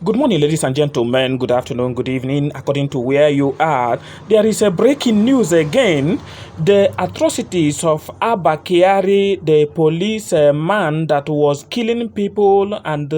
Good morning, ladies and gentlemen. Good afternoon, good evening, according to where you are. There is a breaking news again. The atrocities of Abba, the police man that was killing people and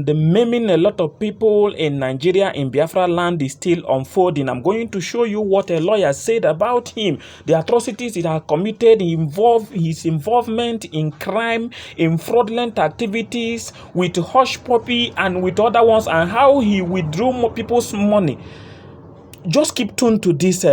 maiming a lot of people in Nigeria, in Biafra land, is still unfolding. I'm going to show you what a lawyer said about him. The atrocities he has committed his involvement in crime, in fraudulent activities, with hush puppy and with other ones, and how he withdrew people's money. Just keep tuned to this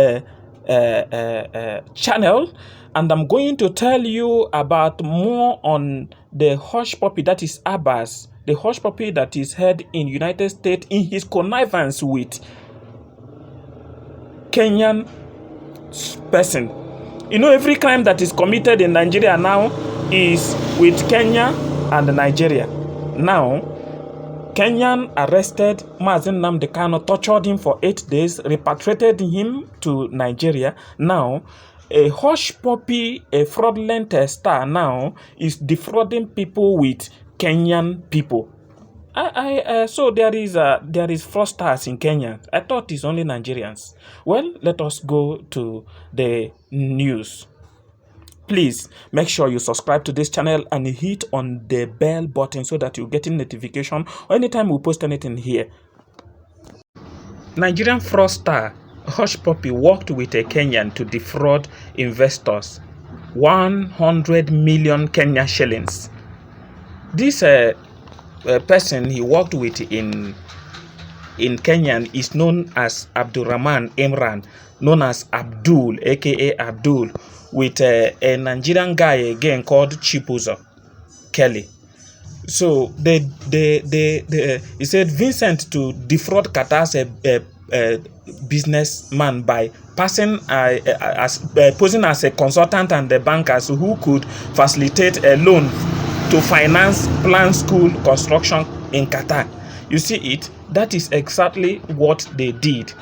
channel, and I'm going to tell you about more on the hush puppy that is Abbas, the hush puppy that is held in United States in his connivance with Kenyan person. You know, every crime that is committed in Nigeria now is with Kenya and Nigeria. Now, Kenyan arrested Mazen Nnamdi Kanu, tortured him for 8 days, repatriated him to Nigeria. Now, a hush puppy, a fraudulent star now is defrauding people with Kenyan people. So there is fraudsters in Kenya. I thought it's only Nigerians. Well, let us go to the news. Please make sure you subscribe to this channel and hit on the bell button so that you get a notification anytime we post anything here. Nigerian fraudster Hush Puppy worked with a Kenyan to defraud investors 100 million Kenya shillings. This person he worked with in Kenyan is known as Abdurrahman Imran, known as Abdul, aka Abdul, with a Nigerian guy again called Chibuzo Kelly. So he said Vincent to defraud Qatar's businessman by posing as a consultant and the bankers who could facilitate a loan to finance planned school construction in Qatar. You see it? That is exactly what they did.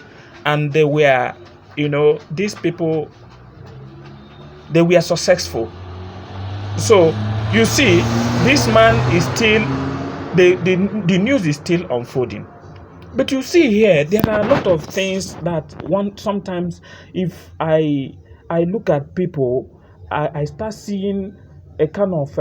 And they were, these people, they were successful. So, you see, this man is still, the news is still unfolding. But you see here, there are a lot of things that sometimes if I look at people, I start seeing a kind of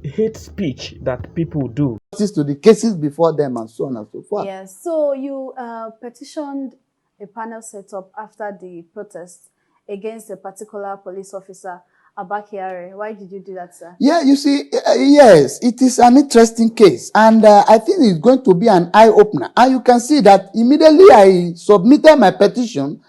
hate speech that people do. To the cases before them and so on and so forth. Yes, so you petitioned a panel set up after the protest against a particular police officer, Abba. Why did you do that, sir? Yeah, you see, yes, it is an interesting case. And I think it's going to be an eye-opener. And you can see that immediately I submitted my petition,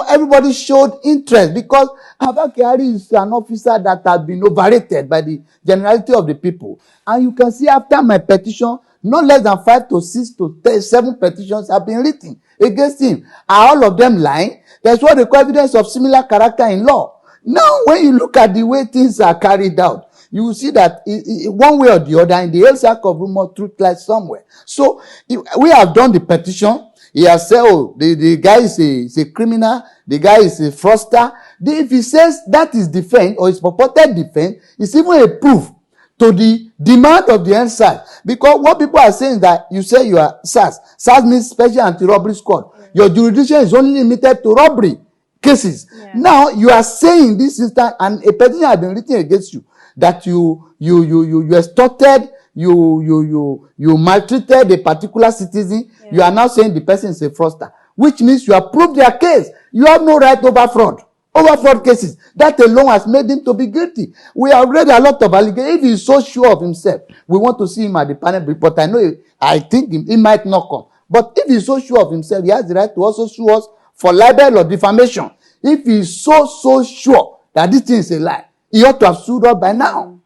everybody showed interest because Abba is an officer that has been overrated by the generality of the people. And you can see after my petition, no less than 5 to 6 to 7 petitions have been written against him. Are all of them lying? There's what they call evidence of similar character in law. Now, when you look at the way things are carried out, you will see that one way or the other, in the hell circle of rumor, truth lies somewhere. So, we have done the petition. He has said, oh, the guy is a criminal, the guy is a fraudster. If he says that is defense, or is purported defense, it's even a proof to the demand of the NSAS. Because what people are saying is that you say you are SAS. SAS means Special Anti-Robbery Squad. Your jurisdiction is only limited to robbery cases. Yeah. Now you are saying this instance, and a petition has been written against you, that you extorted, you maltreated a particular citizen. Yeah. You are now saying the person is a fraudster, which means you have proved their case. You have no right over fraud. Over fraud cases. That alone has made him to be guilty. We have read a lot of allegations. If he is so sure of himself, we want to see him at the panel, but I think he might not come. But if he is so sure of himself, he has the right to also sue us for libel or defamation. If he is so sure that this thing is a lie, he ought to have sued us by now.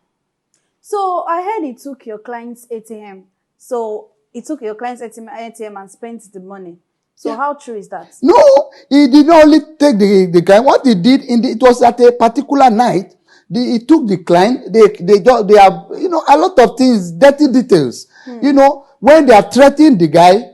So I heard he took your client's ATM. So he took your client's ATM and spent the money. So yeah. How true is that? No, he did not only take the client. What he did, it was at a particular night. He took the client. They have, a lot of things, dirty details. When they are threatening the guy,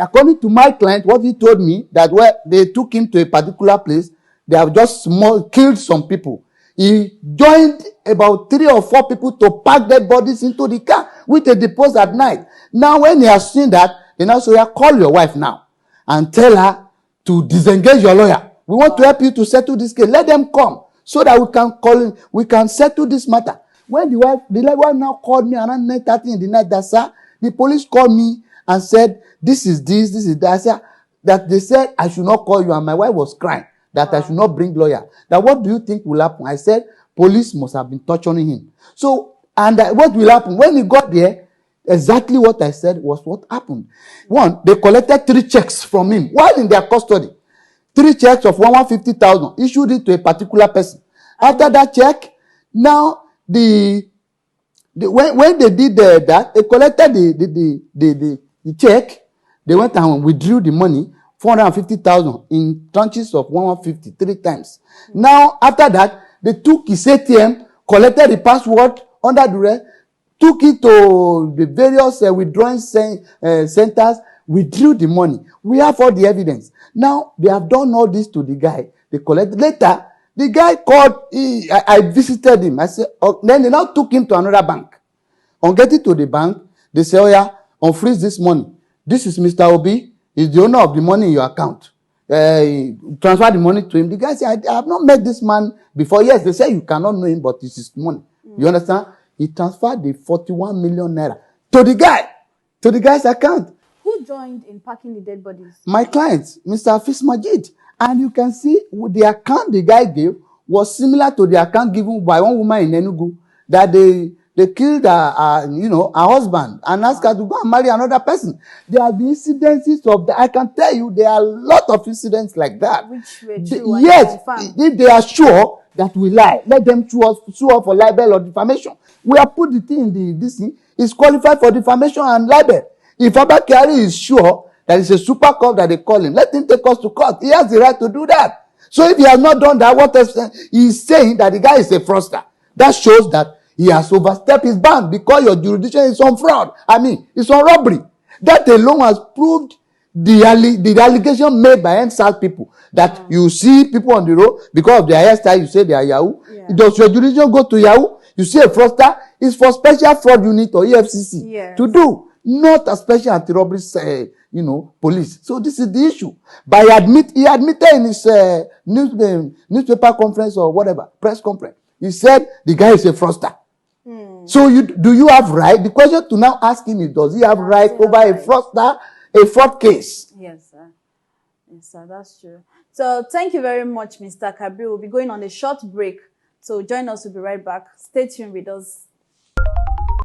according to my client, what he told me, that where they took him to a particular place, they have just killed some people. He joined about 3 or 4 people to pack dead bodies into the car, which they deposed at night. Now, when he has seen that, they now say, call your wife now and tell her to disengage your lawyer. We want to help you to settle this case. Let them come so that we can settle this matter. When the wife now called me around 9:30 in the night, that, sir, the police called me and said, this is that. I said, that they said I should not call you, and my wife was crying that I should not bring lawyer. That what do you think will happen? I said, police must have been torturing him. So, and what will happen? When he got there, exactly what I said was what happened. One, they collected 3 checks from him while in their custody. 3 checks of 150,000, issued it to a particular person. After that check, now when they did that, they collected the check. They went and withdrew the money, 450,000 in tranches of 150, 3 times. Now, after that, they took his ATM, collected the password under duress, took it to the various withdrawing centers, withdrew the money. We have all the evidence. Now, they have done all this to the guy. They collected. Later, the guy called, I visited him. I said, then they now took him to another bank. On getting to the bank, they say, oh yeah, unfreeze this money. This is Mr. Obi. He's the owner of the money in your account. Transfer the money to him. The guy said, I have not met this man before. Yes, they say you cannot know him, but it's his money. You understand? He transferred the 41 million naira to the guy's account. Who joined in packing the dead bodies? My client, Mr. Afis Majid. And you can see the account the guy gave was similar to the account given by one woman in Enugu, that they killed her husband and asked her to go and marry another person. There are the incidences of that. I can tell you there are a lot of incidents like that. Which were true. Yes, if they are sure that we lie, let them sue us for libel or defamation. We have put the thing in this thing. It's qualified for defamation and libel. If Abba Kyari is sure that it's a super cop that they call him, let him take us to court. He has the right to do that. So if he has not done that, what else? He is saying that the guy is a fraudster. That shows that he has overstepped his bound because your jurisdiction is on fraud. It's on robbery. That alone has proved the allegation made by NSAS people that you see people on the road because of their hairstyle, you say they are Yahoo. Yeah. Does your jurisdiction go to Yahoo? You see a fraudster, it's for special fraud unit or EFCC to do, not a special anti-robbery, police. So this is the issue. He admitted in his newspaper conference or whatever, press conference. He said the guy is a fraudster. So do you have right? The question to now ask him is, does he have right over a fraudster, a fraud case? Yes, sir. Yes, sir, that's true. So thank you very much, Mr. Kabir. We'll be going on a short break. So join us. We'll be right back. Stay tuned with us.